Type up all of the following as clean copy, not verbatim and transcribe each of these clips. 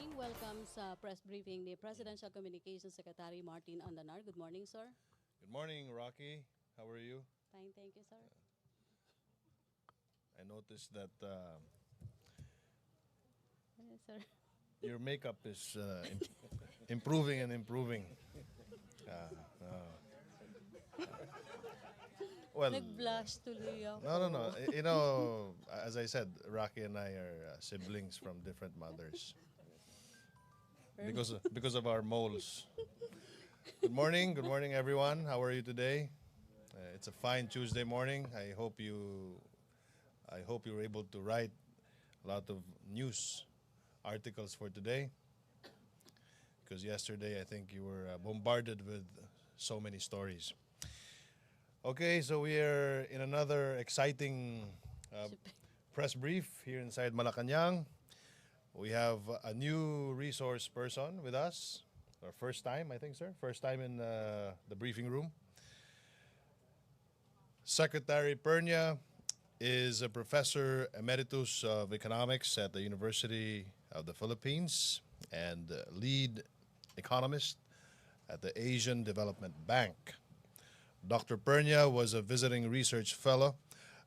morning. Welcome sa press briefing ni Presidential Communications Secretary Martin Andanar. Good morning, sir. Good morning, Rocky. How are you? Fine, thank you, sir. I noticed that Yes, sir. your makeup is improving and improving. Well, Nag-blush tuloy ako. no. As I said, Rocky and I are siblings from different mothers because of our moles. Good morning, everyone. How are you today? It's a fine Tuesday morning. I hope you were able to write a lot of news articles for today. Because yesterday, I think you were bombarded with so many stories. Okay, so we are in another exciting press brief here inside Malacanang. We have a new resource person with us. Our first time, I think, sir. First time in the briefing room. Secretary Pernia is a professor emeritus of economics at the University of the Philippines and lead economist at the Asian Development Bank. Dr. Pernia was a visiting research fellow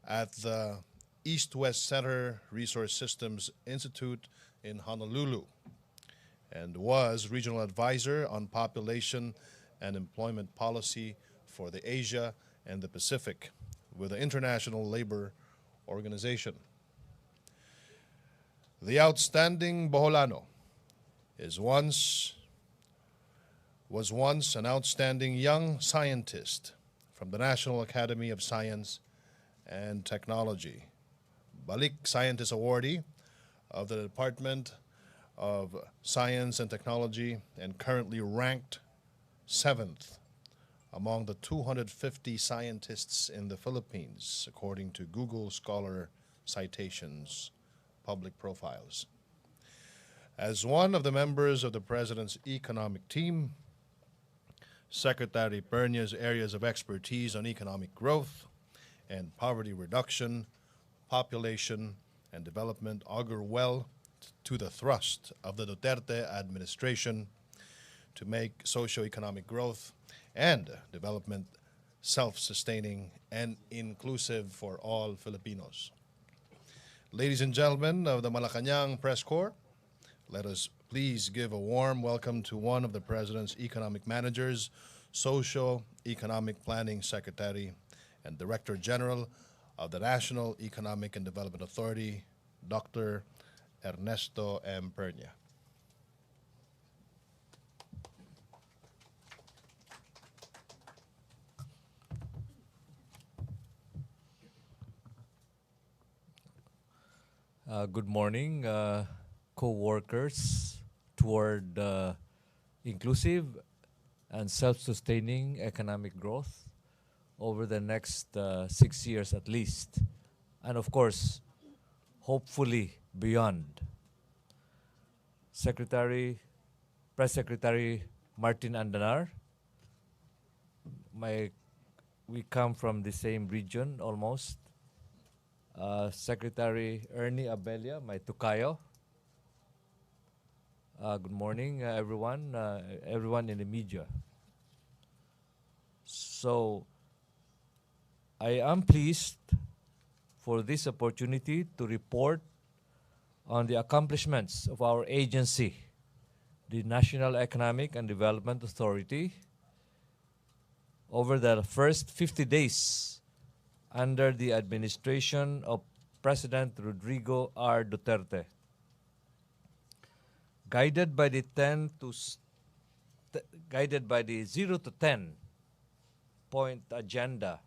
at the East-West Center Resource Systems Institute in Honolulu and was regional advisor on population and employment policy for the Asia and the Pacific with the International Labor Organization. The outstanding Boholano was once an outstanding young scientist from the National Academy of Science and Technology, Balik Scientist Awardee of the Department of Science and Technology, and currently ranked 7th among the 250 scientists in the Philippines, according to Google Scholar Citations public profiles. As one of the members of the President's economic team, Secretary Pernia's areas of expertise on economic growth and poverty reduction, population, and development augur well to the thrust of the Duterte administration to make socio-economic growth and development self-sustaining and inclusive for all Filipinos. Ladies and gentlemen of the Malacanang Press Corps, let us please give a warm welcome to one of the President's economic managers, Socio-Economic Planning Secretary and Director General of the National Economic and Development Authority, Dr. Ernesto M. Pernia. Good morning, co-workers toward inclusive and self-sustaining economic growth over the next 6 years at least, and of course, hopefully beyond. Press Secretary Martin Andanar, we come from the same region almost. Secretary Ernie Abellana, my tukayo. Good morning, everyone in the media. So, I am pleased for this opportunity to report on the accomplishments of our agency, the National Economic and Development Authority, over the first 50 days under the administration of President Rodrigo R. Duterte. Guided by the 0 to 10 point agenda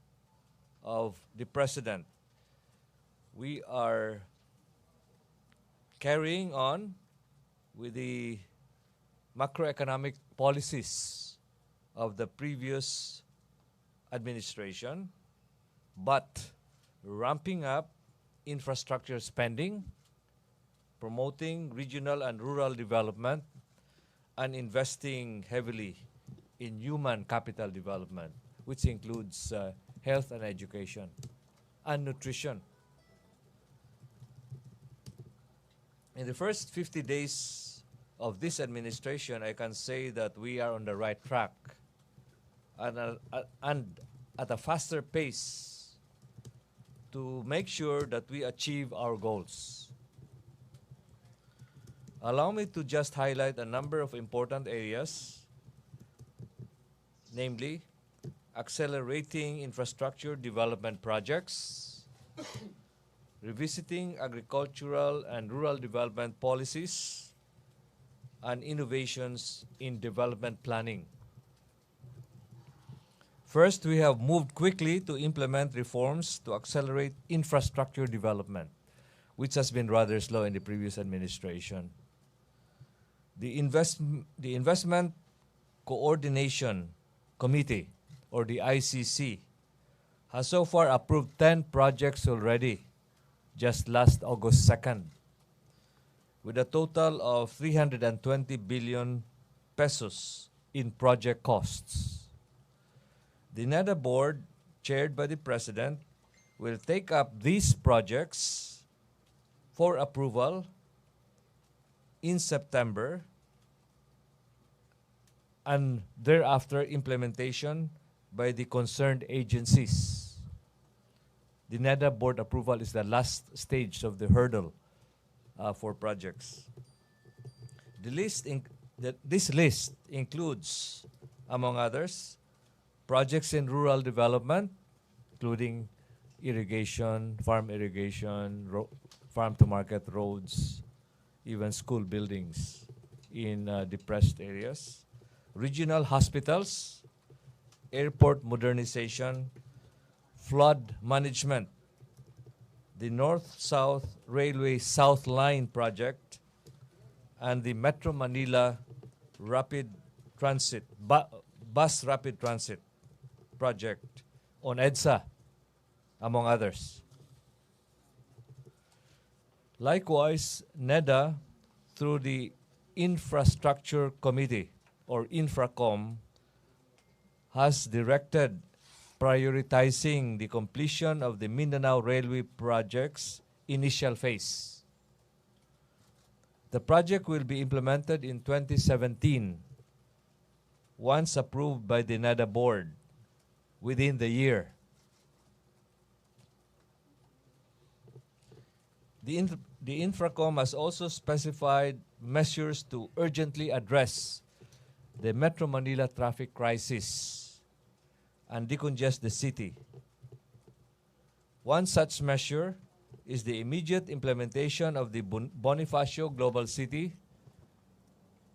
of the President, we are carrying on with the macroeconomic policies of the previous administration, but ramping up infrastructure spending, promoting regional and rural development, and investing heavily in human capital development, which includes health and education and nutrition. In the first 50 days of this administration, I can say that we are on the right track and at a faster pace to make sure that we achieve our goals. Allow me to just highlight a number of important areas, namely accelerating infrastructure development projects, revisiting agricultural and rural development policies, and innovations in development planning. First, we have moved quickly to implement reforms to accelerate infrastructure development, which has been rather slow in the previous administration. The Investment Coordination Committee, or the ICC, has so far approved 10 projects already, just last August 2nd, with a total of 320 billion pesos in project costs. The NEDA board, chaired by the President, will take up these projects for approval in September and thereafter implementation by the concerned agencies. The NEDA board approval is the last stage of the hurdle for projects. This list includes, among others, projects in rural development, including irrigation, farm-to-market roads, even school buildings in depressed areas, regional hospitals, airport modernization, flood management, the North-South Railway South Line project, and the Metro Manila Rapid Transit, Bus Rapid Transit project on EDSA, among others. Likewise, NEDA, through the Infrastructure Committee, or Infracom, has directed prioritizing the completion of the Mindanao Railway project's initial phase. The project will be implemented in 2017, once approved by the NEDA board within the year. The Infracom has also specified measures to urgently address the Metro Manila traffic crisis and decongest the city. One such measure is the immediate implementation of the Bonifacio Global City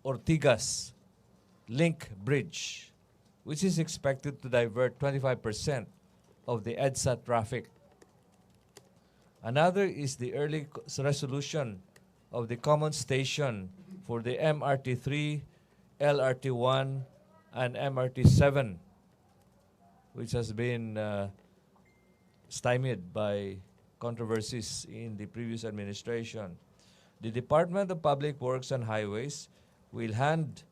Ortigas Link Bridge, which is expected to divert 25% of the EDSA traffic. Another is the early resolution of the common station for the MRT-3, LRT-1, and MRT-7, which has been stymied by controversies in the previous administration. The Department of Public Works and Highways will hand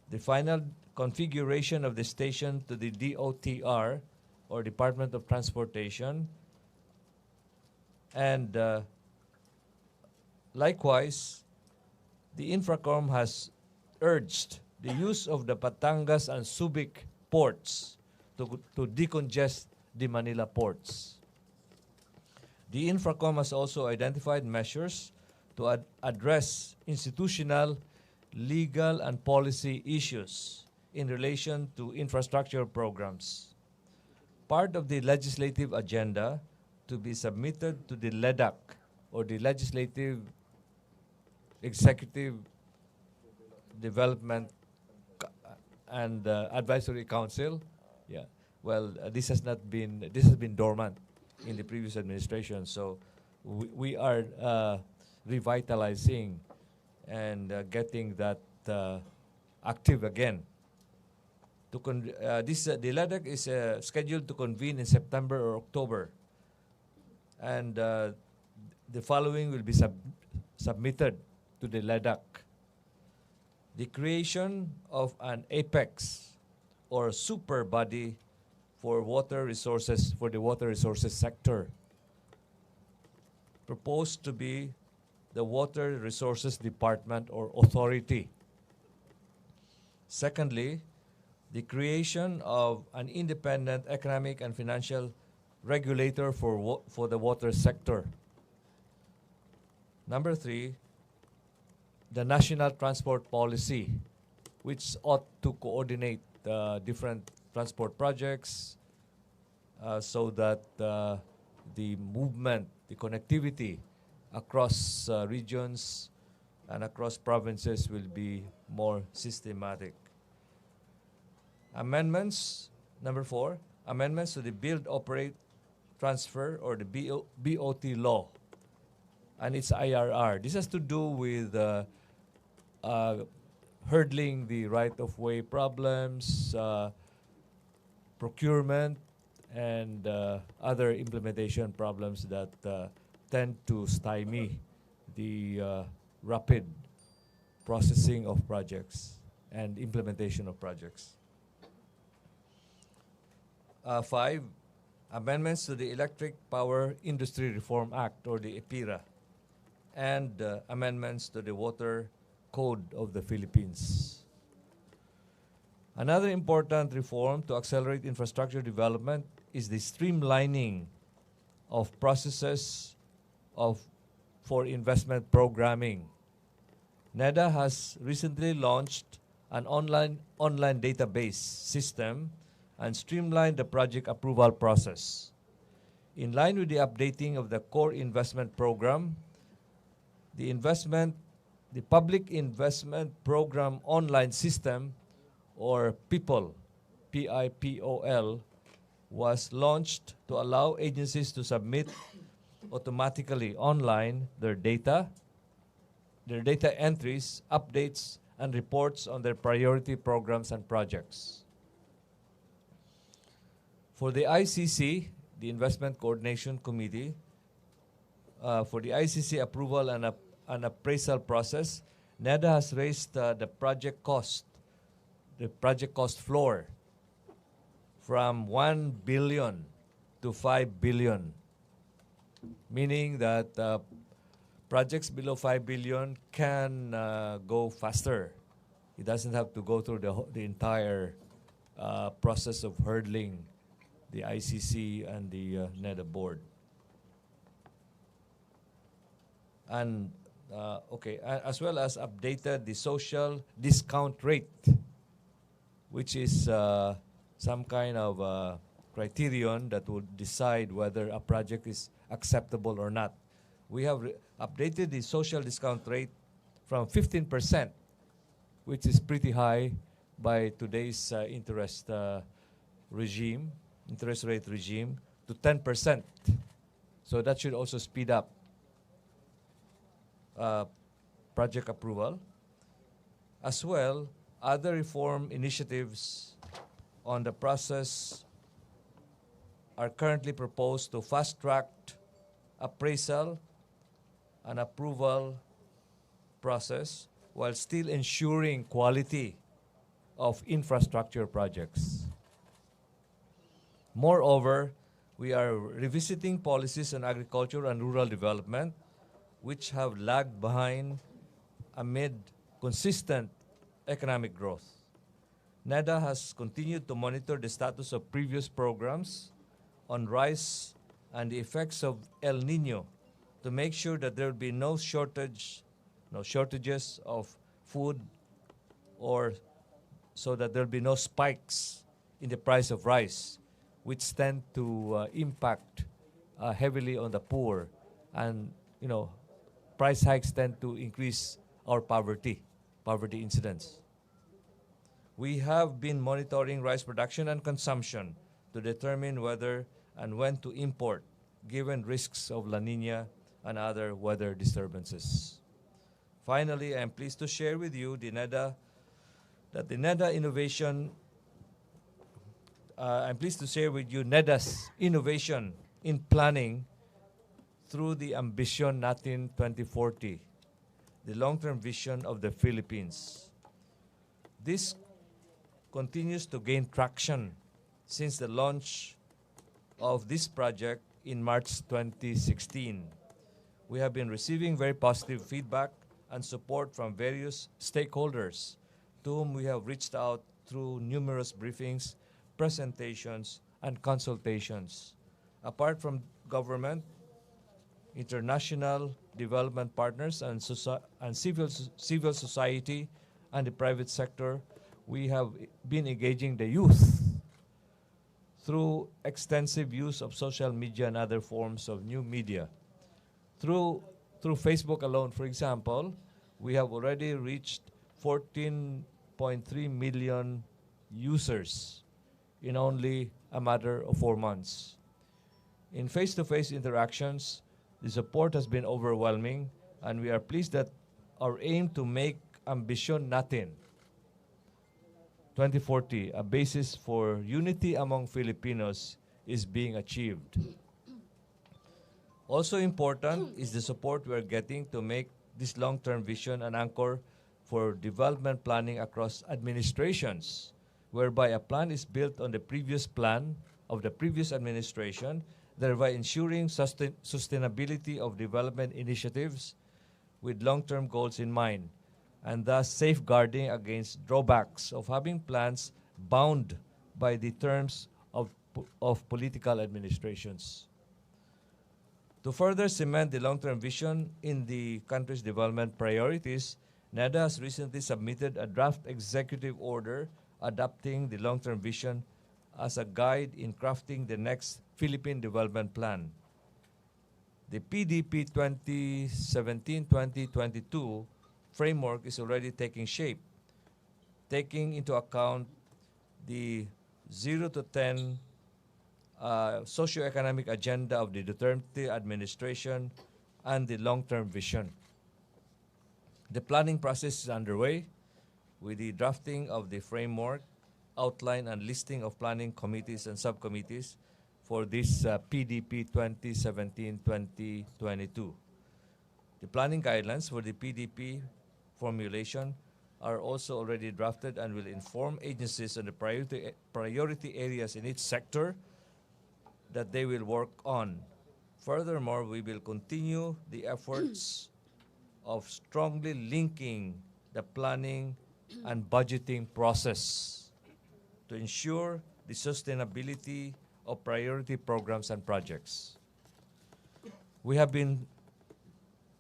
the final configuration of the station to the DOTR, or Department of Transportation, and likewise, the Infracom has urged the use of the Batangas and Subic ports to decongest the Manila ports. The Infracom has also identified measures to address institutional, legal, and policy issues in relation to infrastructure programs. Part of the legislative agenda to be submitted to the LEDAC, or the Legislative Executive Development and Advisory Council. Yeah, well, this has been dormant in the previous administration, so we are revitalizing and getting that active again. The LEDAC is scheduled to convene in September or October, and the following will be submitted to the LEDAC. The creation of an apex or super body for water resources, for the water resources sector, proposed to be the Water Resources Department or Authority Secondly, the creation of an independent economic and financial regulator for the water sector. Number three, the national transport policy, which ought to coordinate different transport projects so that the movement, the connectivity across regions and across provinces will be more systematic. Amendments, number four, amendments to the Build, Operate, Transfer, or the BOT law and its IRR. This has to do with hurdling the right-of-way problems, procurement, and other implementation problems that tend to stymie the rapid processing of projects and implementation of projects. Five, amendments to the Electric Power Industry Reform Act, or the EPIRA, and amendments to the Water Code of the Philippines. Another important reform to accelerate infrastructure development is the streamlining of processes for investment programming. NEDA has recently launched an online database system and streamlined the project approval process. In line with the updating of the core investment program, the Public Investment Program online system, or PIPOL, PIPOL, was launched to allow agencies to submit automatically online their data entries, updates, and reports on their priority programs and projects. For the ICC, the Investment Coordination Committee, for the ICC approval and appraisal process, NEDA has raised the project cost floor from 1 billion to 5 billion, meaning that projects below 5 billion can go faster. It doesn't have to go through the entire process of hurdling the ICC and the NEDA board. And as well as updated the social discount rate, which is some kind of criterion that would decide whether a project is acceptable or not. We have updated the social discount rate from 15%, which is pretty high by today's interest rate regime, to 10%. So that should also speed up project approval. As well, other reform initiatives on the process are currently proposed to fast-track appraisal and approval process while still ensuring quality of infrastructure projects. Moreover, we are revisiting policies on agriculture and rural development which have lagged behind amid consistent economic growth. NEDA has continued to monitor the status of previous programs on rice and the effects of El Nino to make sure that there will be no shortages of food, or so that there will be no spikes in the price of rice, which tend to impact heavily on the poor, and price hikes tend to increase our poverty incidence. We have been monitoring rice production and consumption to determine whether and when to import, given risks of La Nina and other weather disturbances. Finally, I am pleased to share with you NEDA's innovation in planning through the Ambition Natin 2040, the long-term vision of the Philippines. This continues to gain traction since the launch of this project in March 2016. We have been receiving very positive feedback and support from various stakeholders, to whom we have reached out through numerous briefings, presentations, and consultations. Apart from government, international development partners, and civil society, and the private sector, we have been engaging the youth through extensive use of social media and other forms of new media. Through Facebook alone, for example, we have already reached 14.3 million users in only a matter of 4 months. In face-to-face interactions, the support has been overwhelming, and we are pleased that our aim to make Ambisyon Natin 2040 a basis for unity among Filipinos is being achieved. Also important is the support we are getting to make this long-term vision an anchor for development planning across administrations, whereby a plan is built on the previous plan of the previous administration, thereby ensuring sustainability of development initiatives with long-term goals in mind, and thus safeguarding against drawbacks of having plans bound by the terms of political administrations. To further cement the long-term vision in the country's development priorities, NEDA has recently submitted a draft executive order adopting the long-term vision as a guide in crafting the next Philippine Development Plan. The PDP 2017-2022 framework is already taking shape, taking into account the 0 to 10 socio-economic agenda of the Duterte administration and the long-term vision. The planning process is underway with the drafting of the framework, outline and listing of planning committees and subcommittees for this PDP 2017-2022. The planning guidelines for the PDP formulation are also already drafted and will inform agencies on the priority areas in each sector that they will work on. Furthermore, we will continue the efforts of strongly linking the planning and budgeting process to ensure the sustainability of priority programs and projects. We have been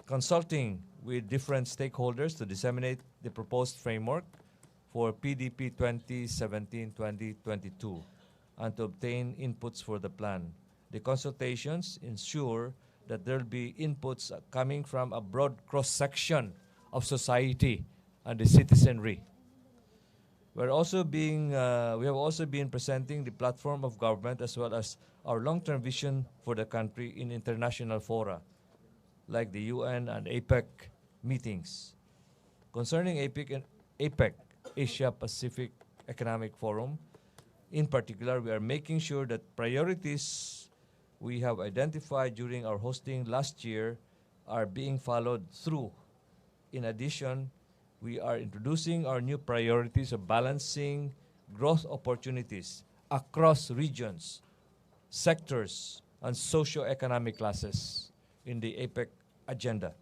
consulting with different stakeholders to disseminate the proposed framework for PDP 2017-2022 and to obtain inputs for the plan. The consultations ensure that there will be inputs coming from a broad cross-section of society and the citizenry. We have also been presenting the platform of government as well as our long-term vision for the country in international fora, like the UN and APEC meetings. Concerning APEC, Asia Pacific Economic Forum, in particular, we are making sure that priorities we have identified during our hosting last year are being followed through. In addition, we are introducing our new priorities of balancing growth opportunities across regions, sectors, and socio-economic classes in the APEC agenda.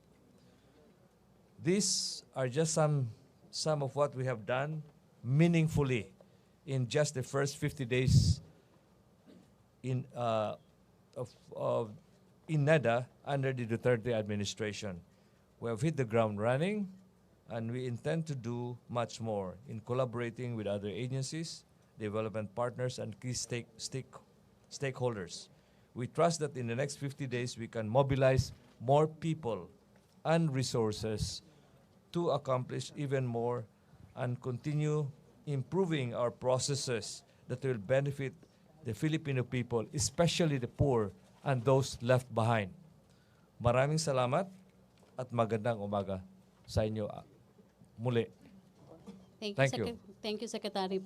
These are just some of what we have done meaningfully in just the first 50 days in NEDA under the Duterte administration. We have hit the ground running, and we intend to do much more in collaborating with other agencies, development partners, and key stakeholders. We trust that in the next 50 days we can mobilize more people and resources to accomplish even more and continue improving our processes that will benefit the Filipino people, especially the poor and those left behind. Maraming salamat at magandang umaga sa inyo muli. Thank you. Thank you, Secretary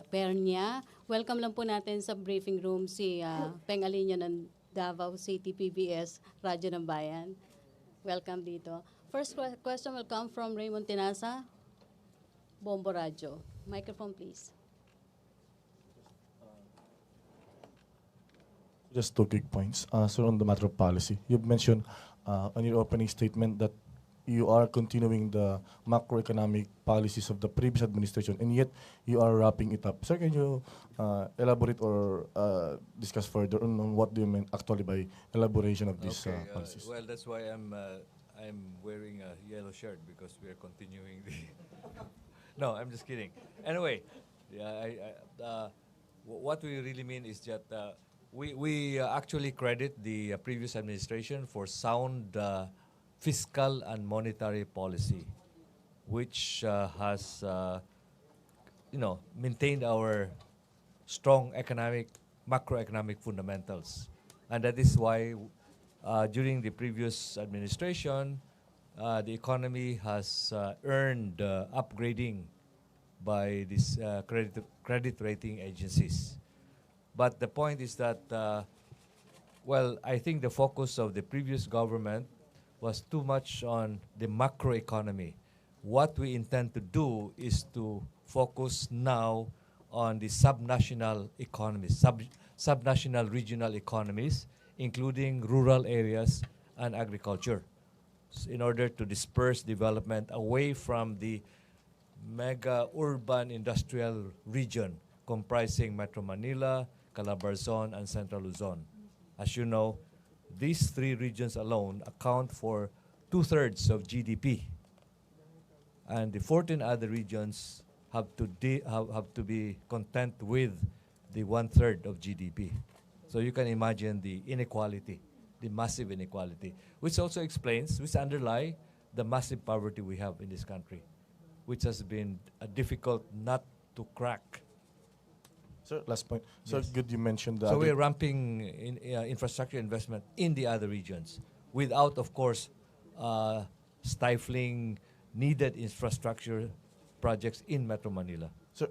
Pernia. Welcome lang po natin sa briefing room si Peng Aliño ng Davao City PBS, Radyo ng Bayan. Welcome dito. First question will come from Raymond Tinasa, Bombo Radyo. Microphone, please. Just two quick points. So on the matter of policy, you've mentioned on your opening statement that you are continuing the macroeconomic policies of the previous administration, and yet you are wrapping it up. Sir, can you elaborate or discuss further on what do you mean actually by elaboration of these policies? Well, that's why I'm wearing a yellow shirt because we are continuing the. No, I'm just kidding. Anyway, yeah, what we really mean is that we actually credit the previous administration for sound fiscal and monetary policy, which has maintained our strong macroeconomic fundamentals, and that is why during the previous administration, the economy has earned upgrading by these credit rating agencies. But the point is that, I think the focus of the previous government was too much on the macroeconomy. What we intend to do is to focus now on the subnational economies, subnational regional economies, including rural areas and agriculture, in order to disperse development away from the mega urban industrial region comprising Metro Manila, Calabarzon, and Central Luzon. As you know, these three regions alone account for 2/3 of GDP, and the 14 other regions have to be content with the 1/3 of GDP. So you can imagine the inequality, the massive inequality, which also explains, which underlie the massive poverty we have in this country, which has been a difficult nut to crack. Sir, last point. So Yes. good you mentioned that. So we're ramping in infrastructure investment in the other regions without, of course, stifling needed infrastructure projects in Metro Manila. Sir,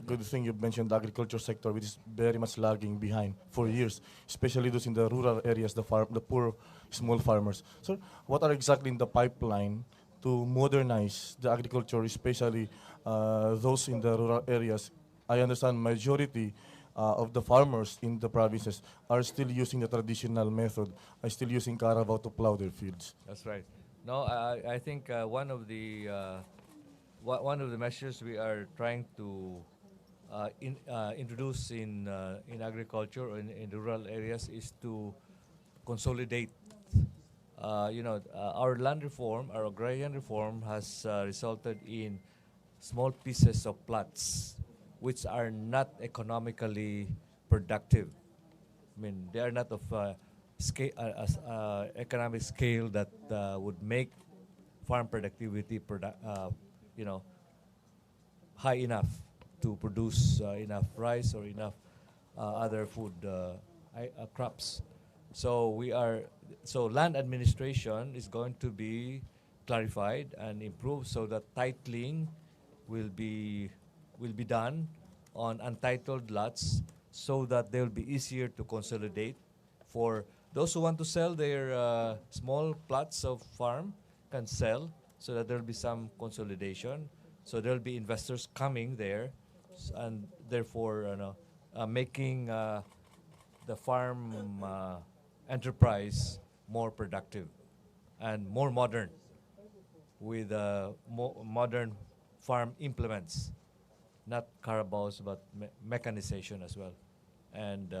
good thing you mentioned the agriculture sector, which is very much lagging behind for years, especially those in the rural areas, the poor small farmers. Sir, what are exactly in the pipeline to modernize the agriculture, especially those in the rural areas? I understand majority of the farmers in the provinces are still using the traditional method, are still using carabao to plow their fields. That's right. No, I think one of the measures we are trying to introduce in agriculture or in rural areas is to consolidate. Our land reform, our agrarian reform, has resulted in small pieces of plots which are not economically productive. I mean, they are not of economic scale that would make farm productivity high enough to produce enough rice or enough other food crops. So land administration is going to be clarified and improved so that titling will be done on untitled lots so that they will be easier to consolidate. For those who want to sell their small plots of farm can sell so that there will be some consolidation. So there will be investors coming there and therefore making the farm enterprise more productive and more modern with modern farm implements, not carabaos, but mechanization as well, and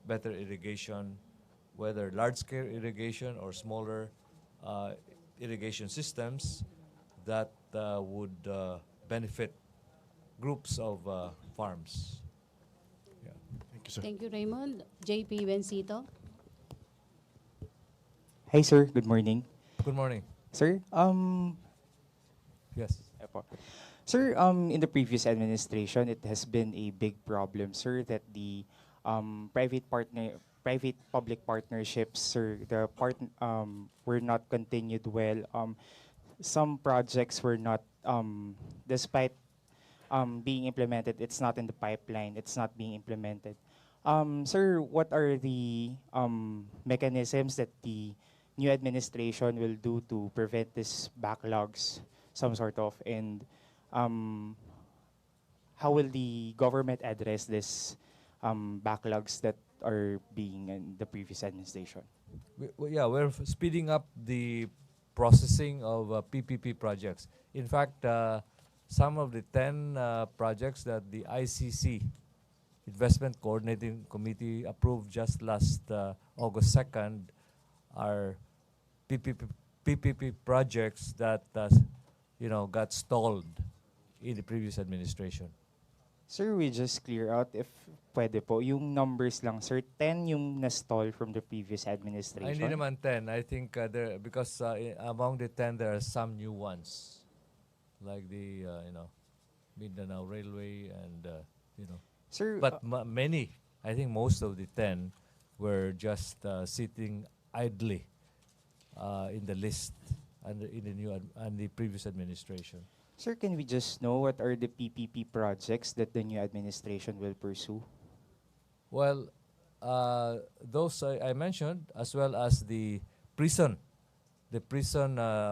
better irrigation, whether large-scale irrigation or smaller irrigation systems that would benefit groups of farms. Yeah. Thank you, sir. Thank you, Raymond. JP Vencito. Hi, sir. Good morning. Good morning. Sir, Yes. epo. Sir, in the previous administration, it has been a big problem, sir, that the private-public partnerships, sir, were not continued well. Some projects were not, despite being implemented, it's not in the pipeline. It's not being implemented. Sir, what are the mechanisms that the new administration will do to prevent these backlogs, some sort of, and how will the government address this backlogs that are being in the previous administration? We're speeding up the processing of PPP projects. In fact, some of the 10 projects that the ICC, Investment Coordinating Committee, approved just last August 2nd are PPP projects that got stalled in the previous administration. Sir, we just clear out if pwede po. Yung numbers lang, sir, 10 yung na-stall from the previous Ay, administration. hindi naman 10. I think because among the 10 there are some new ones, like the Mindanao Railway and Sir, But many, I think most of the 10 were just sitting idly in the list under in the previous administration. sir, can we just know what are the PPP projects that the new administration will pursue? Well, those I mentioned, as well as the prison,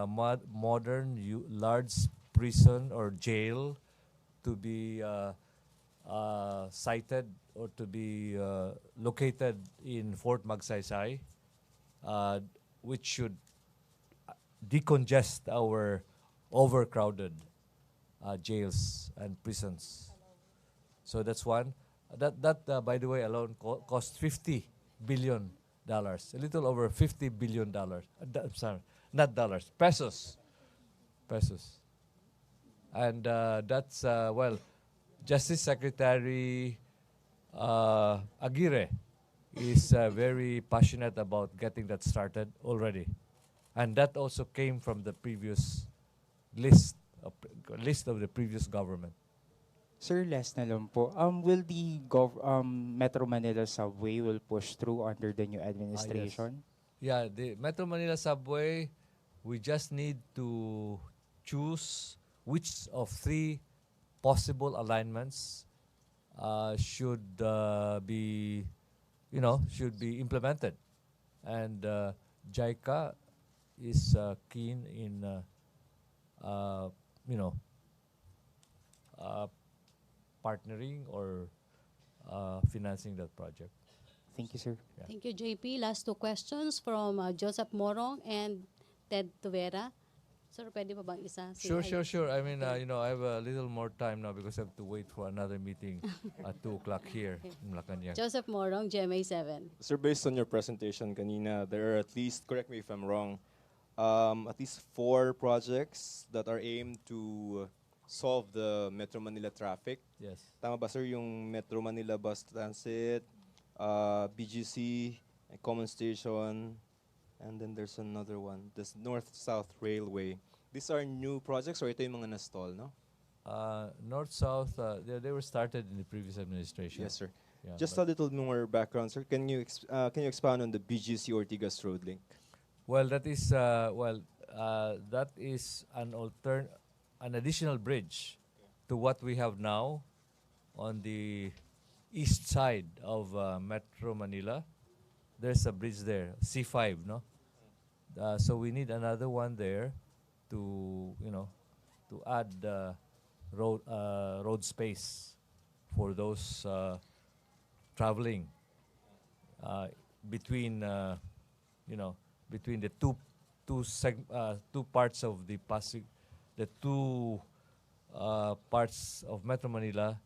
modern large prison or jail to be sited or to be located in Fort Magsaysay, which should decongest our overcrowded jails and prisons. So that's one. That by the way, alone cost $50 billion, a little over $50 billion. Sorry, not dollars, pesos. And that's Justice Secretary Aguirre is very passionate about getting that started already, and that also came from the previous list of the previous government. Sir, last na lang po. Will the Metro Manila subway will push through under the new administration? Yeah, the Metro Manila subway, we just need to choose which of three possible alignments should be implemented, and JICA is keen in partnering or financing that project. Thank you, sir. Yeah. Thank you, JP. Last two questions from Joseph Morong and Ted Tuvera. Sir, pwede pa bang isa? Sure. I mean, I have a little more time now because I have to wait for another meeting at 2 o'clock here in Malacanang. Joseph Morong, GMA 7. Sir, based on your presentation kanina, there are at least, correct me if I'm wrong, at least 4 projects that are aimed to solve the Metro Manila traffic. Yes. Tama ba, sir, yung Metro Manila Bus Transit, BGC, Common Station, and then there's another one, this North-South Railway. These are new projects or ito yung mga na-stall, no? North-South, they were started in the previous administration. Yes, sir. Yeah, Just a little more background, sir. Can you expound on the BGC Ortigas Road link? Well, that is an additional bridge to what we have now on the east side of Metro Manila. There's a bridge there, C5, no? So we need another one there to add road space for those traveling between the two parts of the Pasig, the two parts of Metro Manila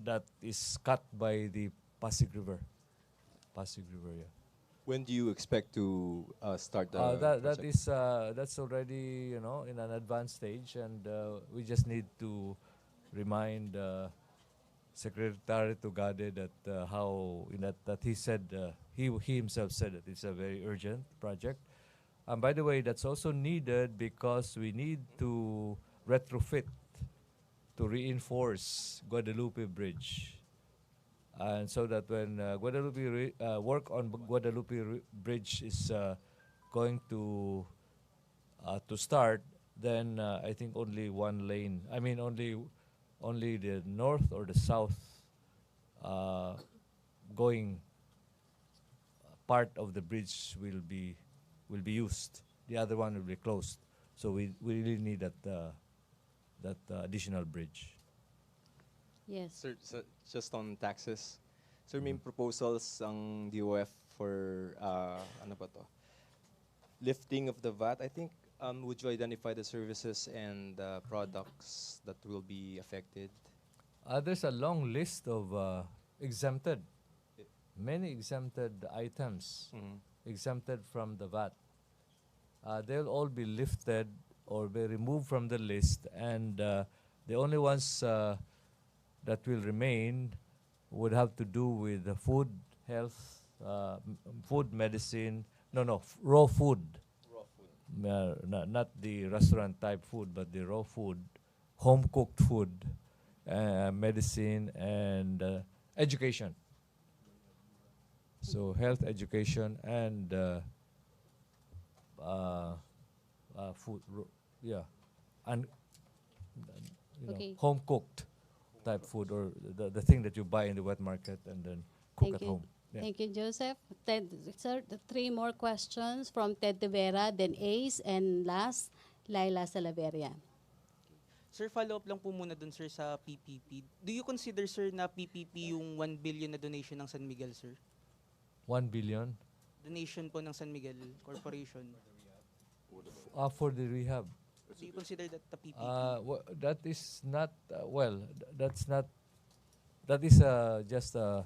that is cut by the Pasig River. Yeah. When do you expect to start the That project? is that's already in an advanced stage, and we just need to remind Secretary Tugade that that he said he himself said that it's a very urgent project. And by the way, that's also needed because we need to retrofit to reinforce Guadalupe Bridge. And so that when work on Guadalupe Bridge is going to start, then I think only one lane. I mean, only the north or the south going part of the bridge will be used. The other one will be closed. So we really need that additional bridge. Yes. Sir, just on taxes. Sir, may proposals ang DOF for ano ba to? lifting of the VAT, I think, would you identify the services and products that will be affected? There's a long list of exempted, many exempted items exempted from the VAT. They'll all be lifted or be removed from the list, and the only ones that will remain would have to do with the food, health, food, medicine, raw food. Raw food. Not the restaurant type food, but the raw food, home cooked food, medicine, and education. So health, education, and food, and Okay. home cooked type food, or the thing that you buy in the wet market and then cook at home. Yeah. Thank you, Joseph. Ted, sir, the three more questions from Ted De Vera, then Ace, and last, Laila Salaveria. Sir, follow-up lang po muna dun, sir, sa PPP. Do you consider, sir, na PPP yung 1 billion na donation ng San Miguel, sir? 1 billion Donation po ng San Miguel Corporation. for the rehab. Do you consider that the PPP? That is not that's not. That is just a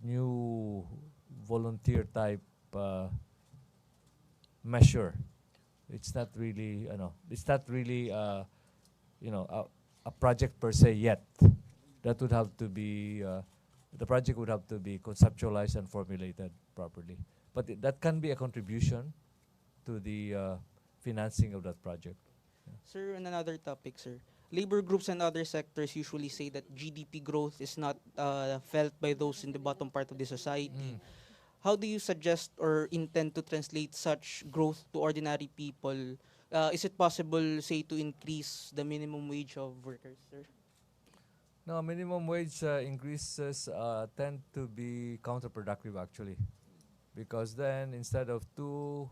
new volunteer type measure. It's not really, it's not really, a project per se yet. That would have to be, the project would have to be conceptualized and formulated properly. But that can be a contribution to the financing of that project. Sir, on another topic, sir. Labor groups and other sectors usually say that GDP growth is not felt by those in the bottom part of the society. How do you suggest or intend to translate such growth to ordinary people? Is it possible, say, to increase the minimum wage of workers, sir? No, minimum wage increases tend to be counterproductive actually, because then instead of two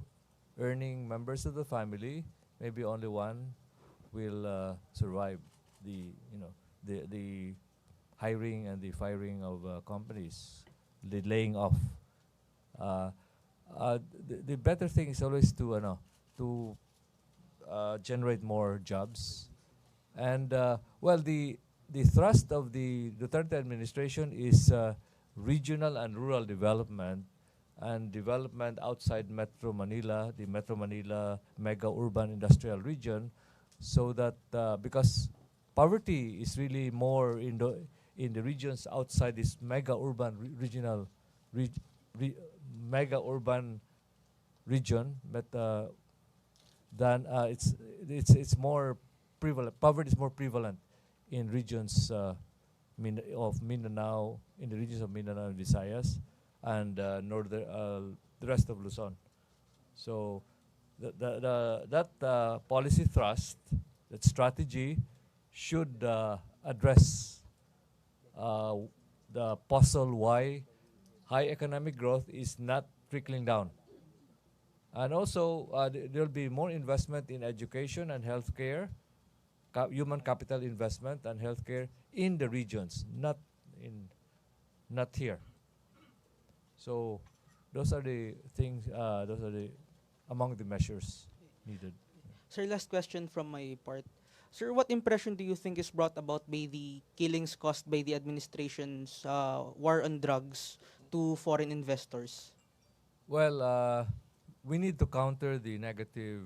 earning members of the family, maybe only one will survive the hiring and the firing of companies, the laying off. The better thing is always to generate more jobs, and the thrust of the Duterte administration is regional and rural development, and development outside Metro Manila, the Metro Manila mega urban industrial region, so that because poverty is really more in the regions outside this mega urban regional mega urban region, but than it's more prevalent. Poverty is more prevalent in regions of Mindanao, in the regions of Mindanao and Visayas, and the rest of Luzon. So that policy thrust, that strategy, should address the puzzle why high economic growth is not trickling down. And also, there will be more investment in education and healthcare, human capital investment and healthcare in the regions, not here. So, those are the things. Those are among the measures needed. Sir, last question from my part. Sir, what impression do you think is brought about by the killings caused by the administration's war on drugs to foreign investors? Well, we need to counter the negative,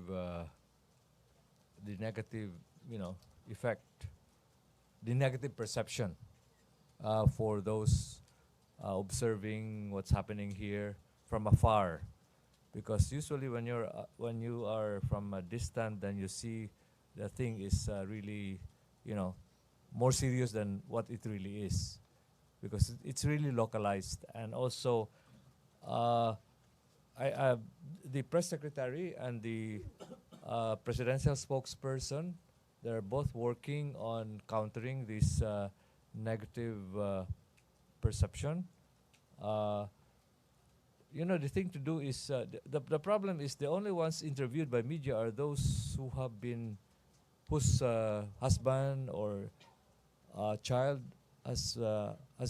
effect, the negative perception for those observing what's happening here from afar, because usually when you are from a distance, then you see the thing is really, more serious than what it really is, because it's really localized. And also, the press secretary and the presidential spokesperson, they're both working on countering this negative perception. The thing to do is, the problem is the only ones interviewed by media are those whose husband or child has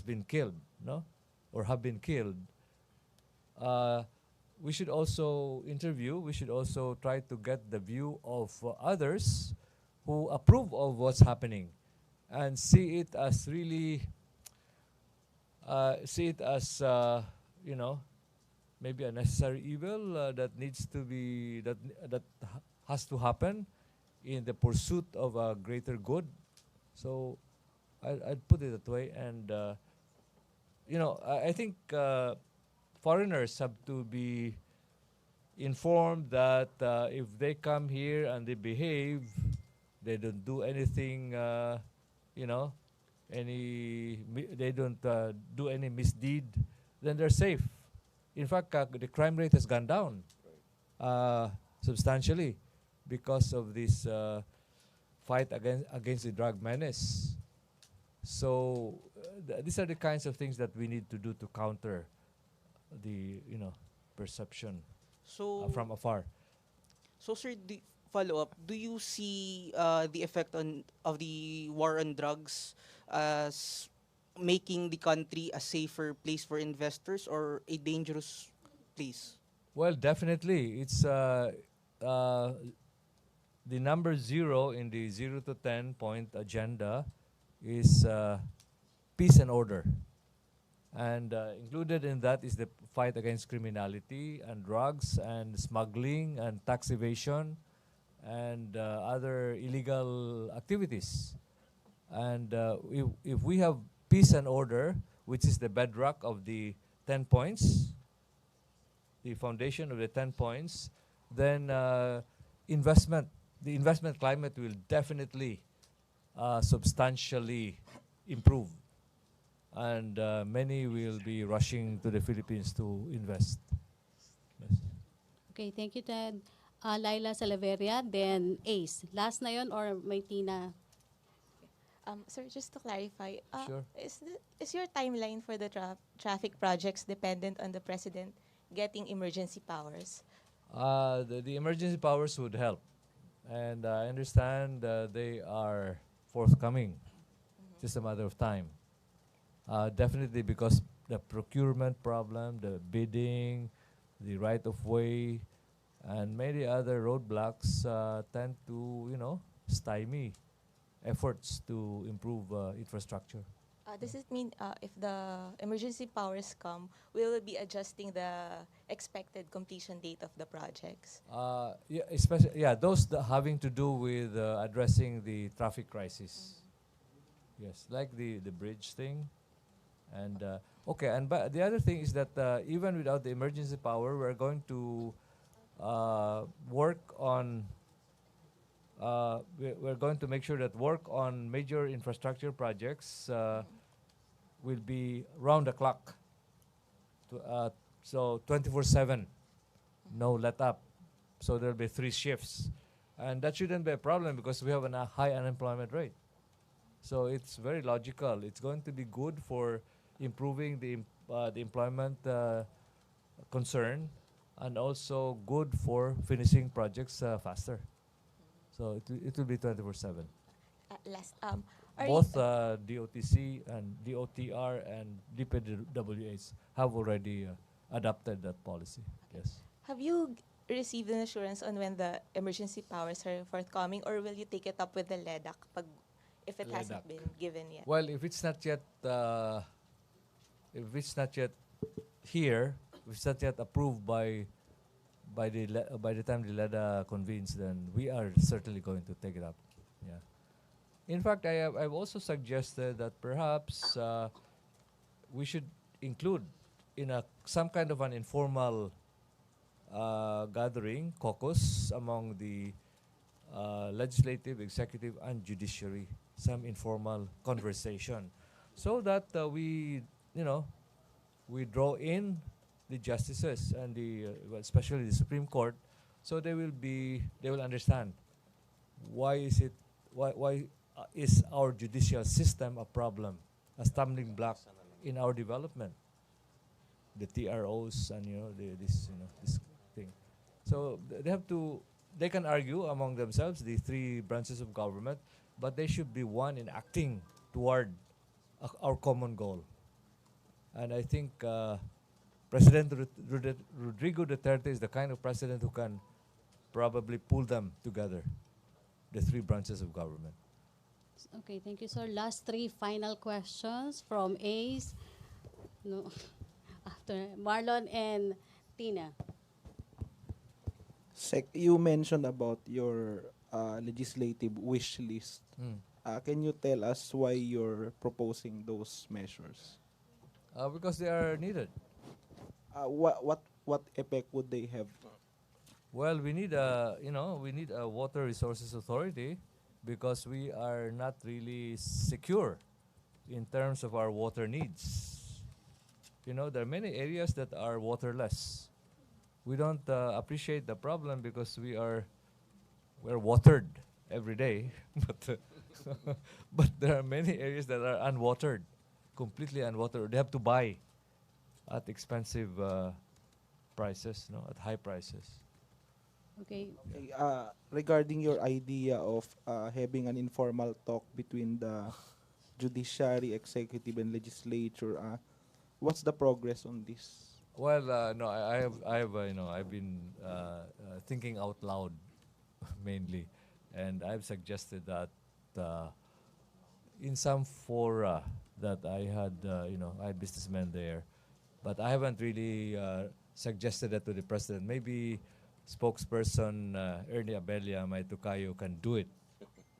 been killed, or have been killed. we should also interview, we should also try to get the view of others who approve of what's happening and see it as really, see it as, you know, maybe a necessary evil that needs to be, has to happen in the pursuit of a greater good. So I'd put it that way. And, you know, I think foreigners have to be informed that if they come here and they behave, they don't do anything, you know, they don't do any misdeed, then they're safe. In fact, the crime rate has gone down substantially because of this fight against the drug menace. So these are the kinds of things that we need to do to counter the, you know, perception So, from afar. so sir, follow up. Do you see the effect of the war on drugs as making the country a safer place for investors or a dangerous place? Well, definitely, it's the number 0 in the 0 to 10 point agenda is peace and order. And included in that is the fight against criminality and drugs and smuggling and tax evasion and other illegal activities. And if we have peace and order, which is the bedrock of the 10 points, the foundation of the 10 points, then the investment climate will definitely substantially improve. And many will be rushing to the Philippines to invest. Yes. Okay, thank you, Ted. Laila Salaveria, then Ace. Last na yun or may Tina? Sir, just to clarify, Sure. is your timeline for the traffic projects dependent on the President getting emergency powers? The emergency powers would help. And I understand they are forthcoming. Just a matter of time. Definitely because the procurement problem, the bidding, the right of way, and many other roadblocks tend to, you know, stymie efforts to improve infrastructure. Does it mean if the emergency powers come, we will be adjusting the expected completion date of the projects? Yeah, especially those having to do with addressing the traffic crisis. Yes, like the bridge thing. And okay, and the other thing is that even without the emergency power, we're going to work on. We're going to make sure that work on major infrastructure projects will be round the clock. So 24/7, no let up. So there'll be 3 shifts, and that shouldn't be a problem because we have a high unemployment rate. So it's very logical. It's going to be good for improving the employment concern, and also good for finishing projects faster. So it will be 24/7. Last, Both DOTC and DOTR and DPWH have already adopted that policy. Yes. have you received an assurance on when the emergency powers are forthcoming, or will you take it up with the LEDAC if it hasn't LEDAC. been given yet? Well, if it's not yet here, if it's not yet approved by the time the LEDA convenes, then we are certainly going to take it up. Yeah. In fact, I've also suggested that perhaps we should include in some kind of an informal gathering, caucus among the legislative, executive, and judiciary, some informal conversation, so that we draw in the justices and especially the Supreme Court, so they will understand why is our judicial system a problem, a stumbling block in our development, the TROs and this thing. So they can argue among themselves, the 3 branches of government, but they should be one in acting toward our common goal. And I think Rodrigo Duterte is the kind of president who can probably pull them together, the three branches of government. Okay, thank you, sir. Last three final questions from Ace. No, after Marlon and Tina. You mentioned about your legislative wish list. Can you tell us why you're proposing those measures? Because they are needed. What effect would they have? Well, we need a water resources authority because we are not really secure in terms of our water needs. You know, there are many areas that are waterless. We don't appreciate the problem because we're watered every day, but but there are many areas that are unwatered, completely unwatered. They have to buy at expensive prices, no, at high prices. Okay. Okay, regarding your idea of having an informal talk between the judiciary, executive, and legislature, what's the progress on this? Well, no, I've been thinking out loud mainly, and I've suggested that in some fora that I had, I had businessmen there, but I haven't really suggested that to the president. Maybe spokesperson Ernie Abellana, my Tukayo, can do it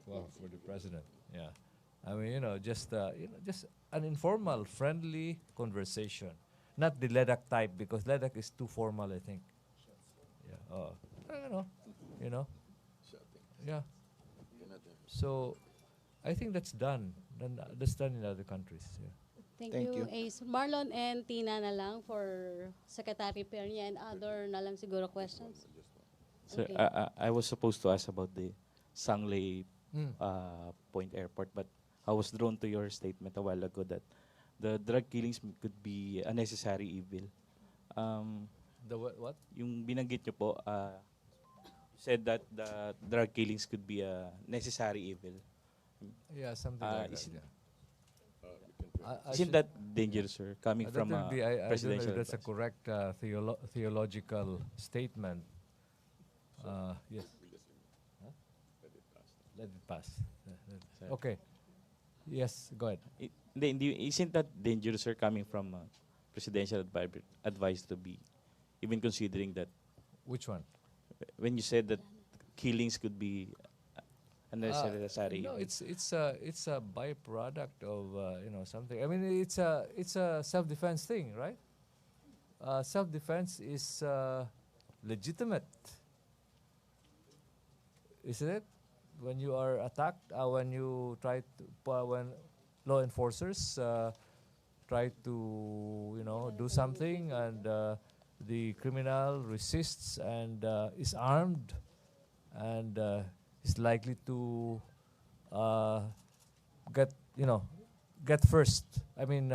well, for the president. Yeah, I mean, just an informal, friendly conversation. Not the LEDAC type, because LEDAC is too formal, I think. Yeah. Yeah. So, I think that's done. That's done in other countries. Yeah. Thank you, Ace. Marlon and Tina na lang for Secretary Pernia and other na lang siguro questions. Sir, Okay. I was supposed to ask about the Sangley Point Airport, but I was drawn to your statement a while ago that the drug killings could be a necessary evil. The what? Yung binanggit nyo po, said that the drug killings could be a necessary evil. Yeah, something like that. Isn't, I isn't should- that dangerous, sir, coming that from would a be, I don't know presidential if that's a advice? correct theological statement. Yes. Huh? Let it pass. Sir. Okay. Yes, go ahead. Isn't that dangerous, sir, coming from a presidential advice to be even considering that Which one? when you said that killings could be a necessary No, evil? it's a byproduct of something. I mean, it's a self-defense thing, right? Self-defense is legitimate, isn't it? When you are attacked, when you try to, when law enforcers try to do something, and the criminal resists and is armed and is likely to get first. I mean,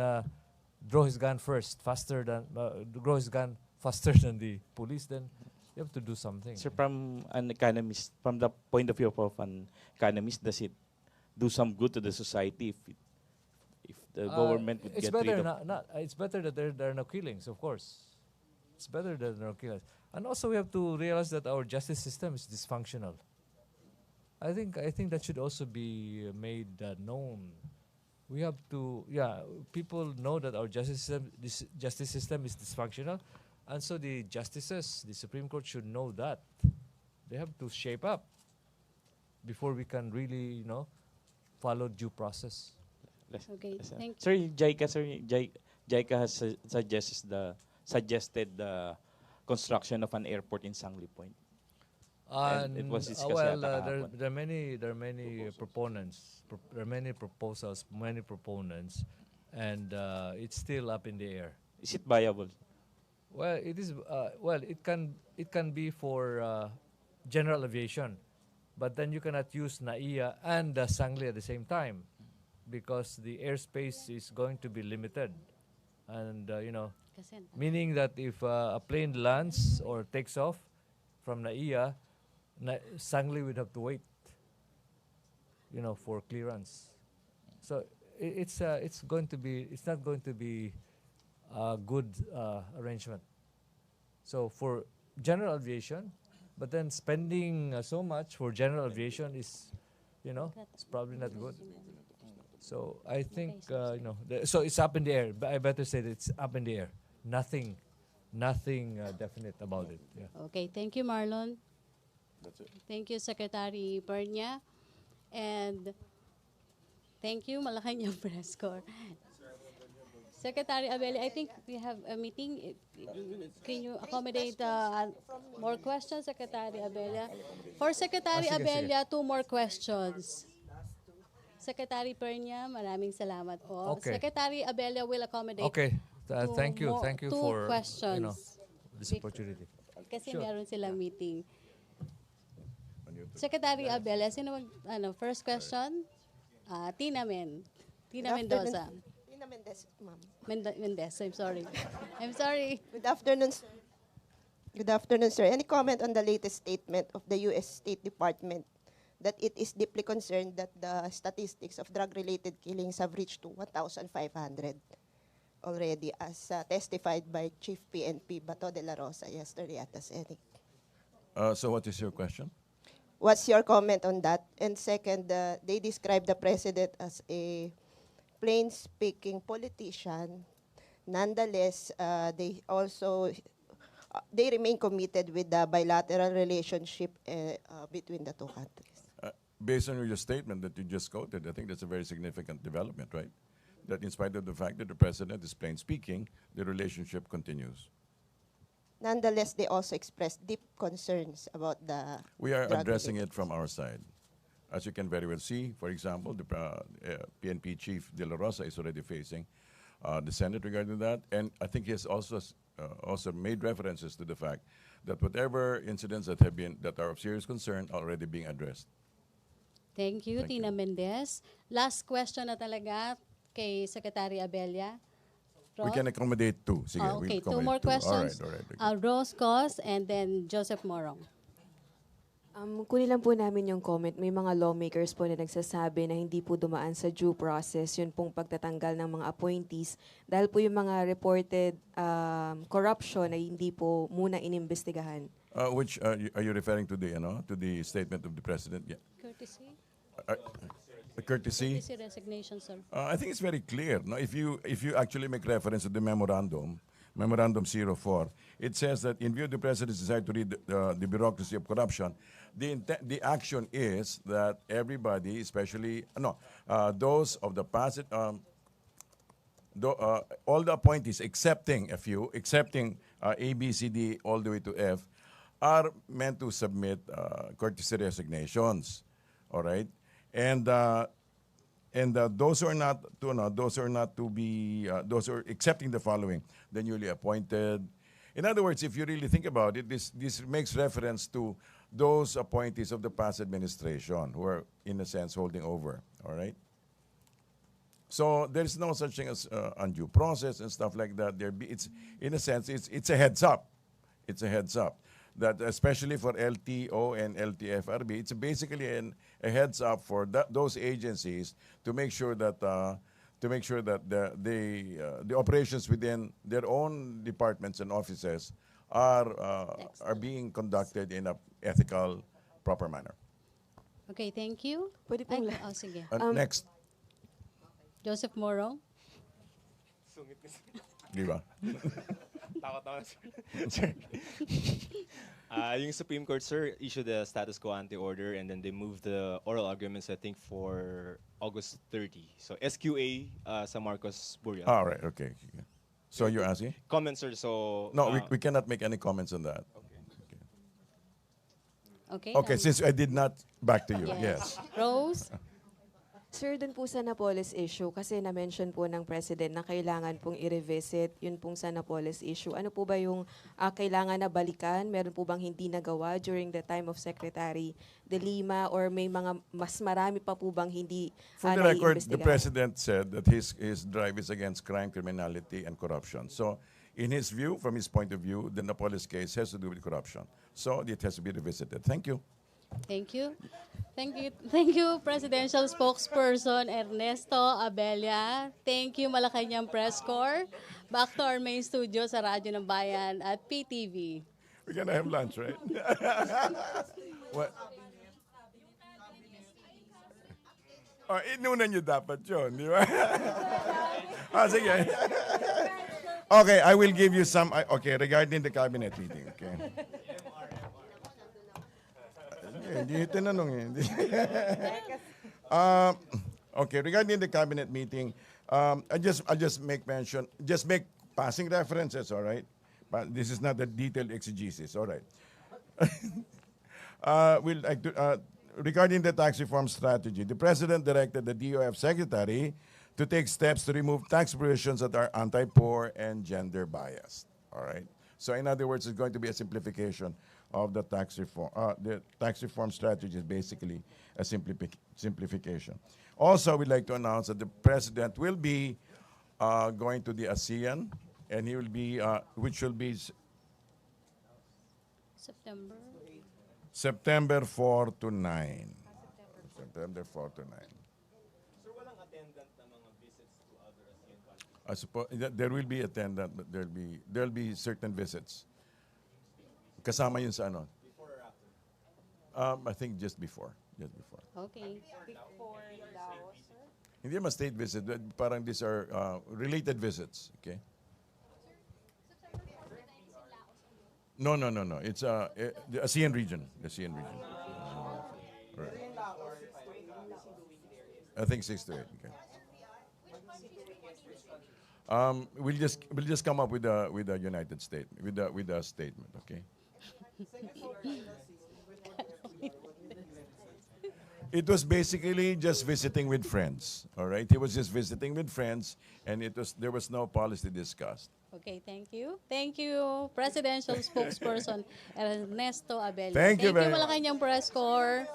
draw his gun first, draw his gun faster than the police. Then you have to do something. Sir, from an economist, from the point of view of an economist, does it do some good to the society if the government would It's get better rid of? it's better that there are no killings, of course. It's better that there are no killings. And also we have to realize that our justice system is dysfunctional. I think that should also be made known. We have to, people know that our justice system is dysfunctional, and so the justices, the Supreme Court, should know that. They have to shape up before we can really, follow due process. Okay, thank Sir, JICA has suggested the construction of an airport in Sangley Point. And it was discussed yata kahapon. there are many proponents. There are many proposals, many proponents, and it's still up in the air. Is it viable? Well, it is. It can be for general aviation, but then you cannot use NAIA and Sangley at the same time, because the airspace is going to be limited, and Kasi- meaning that if a plane lands or takes off from NAIA, Sangley would have to wait, for clearance. So it's not going to be good arrangement. So for general aviation, but then spending so much for general aviation is, it's probably not good. So I think, so it's up in the air. But I better say that it's up in the air. Nothing definite about it. Yeah. Okay, thank you, Marlon. That's it. Thank you, Secretary Pernia. And thank you, Malacanang Press Corps. Secretary Abellana, I think we have a meeting. Can you accommodate more questions, Secretary Abellana? For Secretary sige, Abellana, 2 more questions. Secretary Pernia, maraming salamat po. Okay. Secretary Abellana will accommodate Okay. two Thank you. more- Thank you 2 for questions. this opportunity. Kasi Sure. meron silang meeting. Secretary Abellana, sino first question? Tina Mendoza. Tina Mendez, ma'am. Mendez, I'm sorry. I'm sorry. Good afternoon, sir. Good afternoon, sir. Any comment on the latest statement of the U.S. State Department that it is deeply concerned that the statistics of drug-related killings have reached to 1,500 already, as testified by Chief PNP Bato de la Rosa yesterday at the Senate? So what is your question? What's your comment on that? And second, they describe the president as a plain-speaking politician. Nonetheless, they also they remain committed with the bilateral relationship between the two countries. Based on your statement that you just quoted, I think that's a very significant development, right? That in spite of the fact that the president is plain speaking, the relationship continues. Nonetheless, they also expressed deep concerns about the We are drug addressing related it from our side. As you can very well see, for example, the PNP chief De La Rosa is already facing the Senate regarding that, and I think he has also made references to the fact that whatever incidents that are of serious concern are already being addressed. Thank you, Thank Tina Mendez. Last question na talaga kay Secretary Abellana. We can accommodate 2. Sige, we'll Okay, 2 accommodate more 2. questions. All right. Okay. Rose Cos and then Joseph Morong. Kunin lang po namin yung comment. May mga lawmakers po na nagsasabi na hindi po dumaan sa due process yun pong pagtatanggal ng mga appointees dahil po yung mga reported corruption ay hindi po muna inimbestigahan. Which are you referring to the statement of the president? Yeah. Courtesy? Courtesy. Courtesy resignation, sir. I think it's very clear. No, if you actually make reference to the memorandum 04, it says that in view of the president's desire to rid the bureaucracy of corruption, the action is that everybody, especially those of the past, all the appointees, excepting a few, excepting A, B, C, D, all the way to F, are meant to submit courtesy resignations. All right, and those who are accepting the following: the newly appointed. In other words, if you really think about it, this makes reference to those appointees of the past administration who are, in a sense, holding over. All right. So there is no such thing as undue process and stuff like that. It's in a sense, it's a heads up. It's a heads up that especially for LTO and LTFRB, it's basically a heads up for those agencies to make sure that the operations within their own departments and offices are being conducted in a ethical, proper manner. Okay, thank you. Pwede pong Sige. Next, Joseph Morong. di ba? Takot. Sir. Yung Supreme Court, sir, issued a status quo ante order and then they moved the oral arguments, I think, for August 30. So SQA sa Marcos Burial. All right, okay. So you're asking? Comments, sir, so... No, we cannot make any comments on that. Okay. Okay, since I did not back to you, yes. Rose. Sir, dun po sa Napoles issue, kasi na-mention po ng President na kailangan pong i-revisit yun pong sa Napoles issue. Ano po ba yung kailangan na balikan? Meron po bang hindi nagawa during the time of Secretary De Lima or may mga mas marami pa po bang hindi For the record, the naiimbestigahan? President said that his drive is against crime, criminality, and corruption. So in his view, from his point of view, the Napoles case has to do with corruption. So it has to be revisited. Thank you. Thank you. Thank you, Presidential Spokesperson Ernesto Abella. Thank you, Malacanang Press Corps. Back to our main studio sa Radyo ng Bayan at PTV. We're gonna have lunch, right? What? Oh, inuna nyo dapat yun, di ba? Sige. Okay, I will give you some, okay, regarding the cabinet meeting, okay? Hindi tinanong eh. Okay, regarding the cabinet meeting, I'll just make mention, just make passing references, all right? But this is not a detailed exegesis, all right? We'll like to, regarding the tax reform strategy, the President directed the DOF Secretary to take steps to remove tax provisions that are anti-poor and gender biased. All right. So in other words, it's going to be a simplification of the tax reform. The tax reform strategy is basically a simplification. Also, we'd like to announce that the President will be going to the ASEAN, and he will be, which will be September 4 to 9. September 4 to 9. Sir, walang attendant na mga visits to other ASEAN countries? I suppose there will be attendant, but there'll be certain visits. Kasama yun sa ano? Before or after? I think just before. Just before. Okay. Before Davao, sir? Hindi naman state visit, parang these are related visits, okay? No. It's the ASEAN region. The ASEAN region. Right. I think 6 to 8. Okay. We'll just come up with a United Statement with a statement. Okay. It was basically just visiting with friends. All right. He was just visiting with friends, and there was no policy discussed. Okay, thank you. Thank you, Presidential Spokesperson Ernesto Abella. Thank you very much. Malacanang Press Corps.